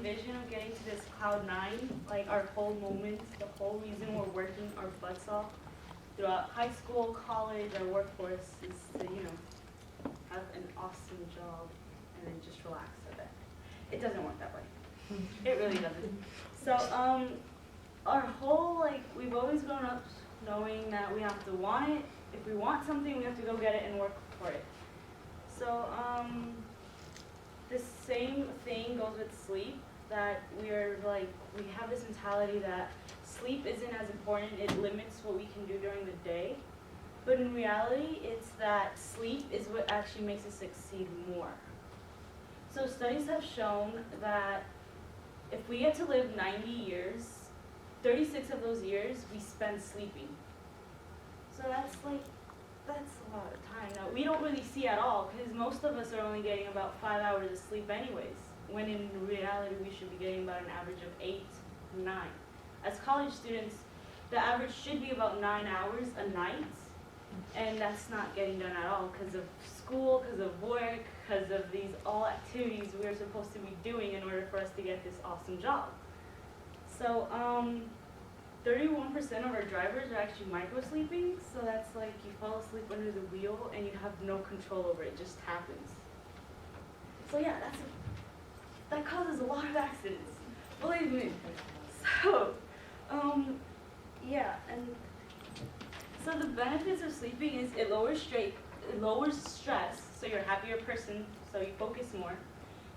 vision of getting to this cloud 9, like our whole moment, the whole reason we're working our butts off throughout high school, college, our workforce is to, have an awesome job and then just relax a bit. It doesn't work that way. It really doesn't. So, our whole, we've always grown up knowing that we have to want it. If we want something, we have to go get it and work for it. So, the same thing goes with sleep, that we have this mentality that sleep isn't as important, it limits what we can do during the day. But in reality, it's that sleep is what actually makes us succeed more. So studies have shown that if we get to live 90 years, 36 of those years we spend sleeping. So that's a lot of time. Now, we don't really see at all, because most of us are only getting about 5 hours of sleep anyways, when in reality we should be getting about an average of 8, 9. As college students, the average should be about 9 hours a night, and that's not getting done at all because of school, because of work, because of these all activities we are supposed to be doing in order for us to get this awesome job. So 31% of our drivers are actually micro-sleeping, so that's like you fall asleep under the wheel and you have no control over it, it just happens. So yeah, that causes a lot of accidents, believe me. So, yeah, and so the benefits of sleeping is it lowers stress, so you're a happier person, so you focus more.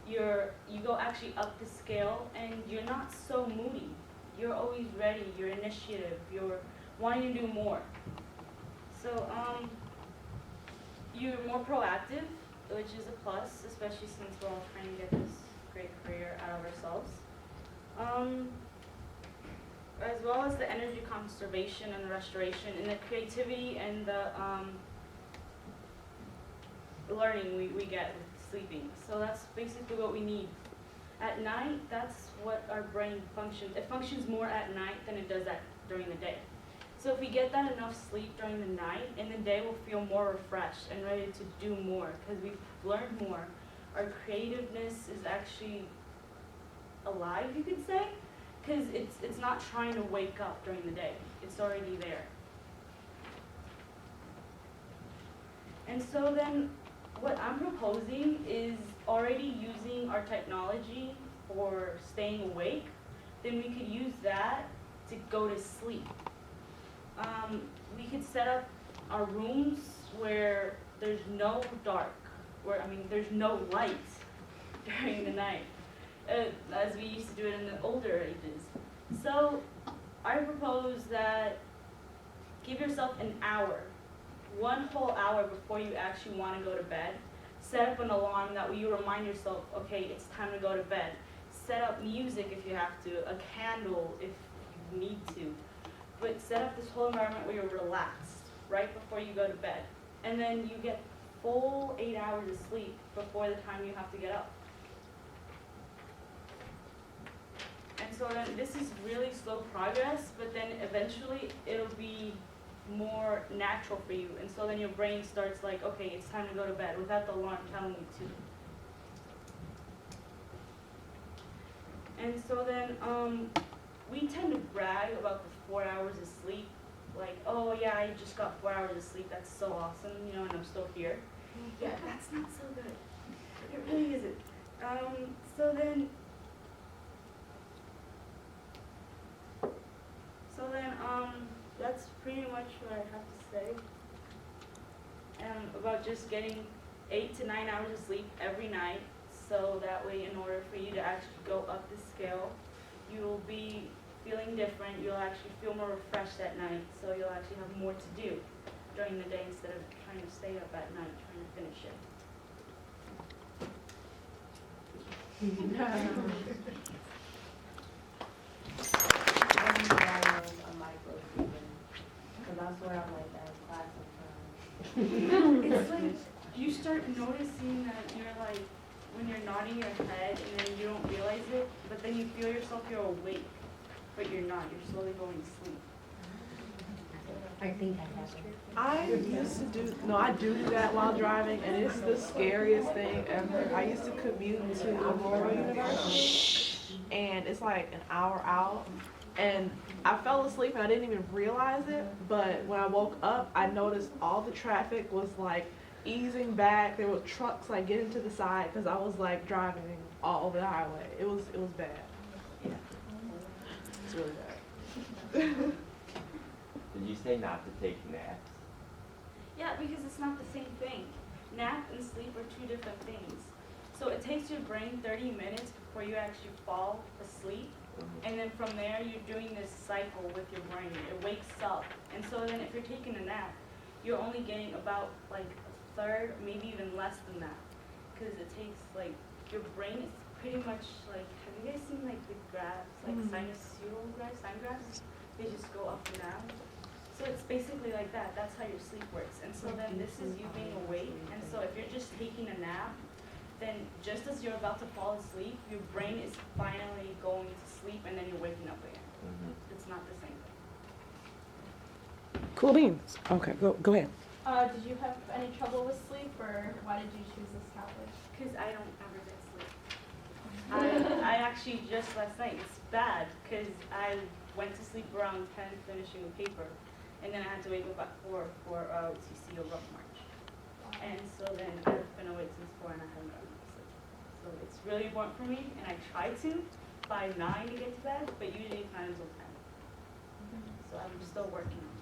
You go actually up the scale, and you're not so moody. You're always ready, you're initiative, you're wanting to do more. So you're more proactive, which is a plus, especially since we're all trying to get this great career out of ourselves. As well as the energy conservation and the restoration and the creativity and the learning we get with sleeping. So that's basically what we need. At night, that's what our brain functions. It functions more at night than it does during the day. So if we get that enough sleep during the night, in the day we'll feel more refreshed and ready to do more because we've learned more. Our creativeness is actually alive, you could say, because it's not trying to wake up during the day. It's already there. And so then what I'm proposing is already using our technology for staying awake, then we could use that to go to sleep. We could set up our rooms where there's no dark, there's no light during the night, as we used to do it in the older ages. So I propose that give yourself an hour, one whole hour before you actually want to go to bed. Set up an alarm that you remind yourself, okay, it's time to go to bed. Set up music if you have to, a candle if you need to. But set up this whole environment where you're relaxed right before you go to bed. And then you get full 8 hours of sleep before the time you have to get up. And so then this is really slow progress, but then eventually it'll be more natural for you. And so then your brain starts like, okay, it's time to go to bed without the alarm telling you to. And so then we tend to brag about the 4 hours of sleep. Like, oh yeah, I just got 4 hours of sleep, that's so awesome, and I'm still here. Yeah, that's not so good. It really isn't. So then that's pretty much what I have to say about just getting 8 to 9 hours of sleep every night. So that way, in order for you to actually go up the scale, you'll be feeling different. You'll actually feel more refreshed at night. So you'll actually have more to do during the day instead of trying to stay up at night trying to finish it. I swear I'm like that in class sometimes. It's like you start noticing that you're like, when you're nodding your head and then you don't realize it, but then you feel yourself, you're awake, but you're not. You're slowly going to sleep. I think I have it. I do that while driving, and it's the scariest thing ever. I used to commute to Aurora University, and it's like an hour out. And I fell asleep and I didn't even realize it, but when I woke up, I noticed all the traffic was like easing back. There were trucks like getting to the side because I was like driving all over the highway. It was bad. Yeah, it's really bad. Did you say not to take naps? Yeah, because it's not the same thing. Nap and sleep are two different things. So it takes your brain 30 minutes before you actually fall asleep. And then from there, you're doing this cycle with your brain. It wakes up. And so then if you're taking a nap, you're only getting about like a third, maybe even less than that. Because it takes like, your brain is pretty much like, have you guys seen like the graphs, like sinusoidal graphs, sine graphs? They just go up and down. So it's basically like that. That's how your sleep works. And so then this is you being awake. And so if you're just taking a nap, then just as you're about to fall asleep, your brain is finally going to sleep and then you're waking up again. It's not the same thing. Cool beans. Okay, go ahead. Did you have any trouble with sleep, or why did you choose this topic? Because I don't ever get sleep. I actually just last night, it's bad because I went to sleep around 10 finishing a paper. And then I had to wake up at 4 for OTC or rough march. And so then I've been awake since 4 and I haven't gotten enough sleep. So it's really important for me, and I try to by 9 to get to bed, but usually it's not until 10. So I'm still working on it.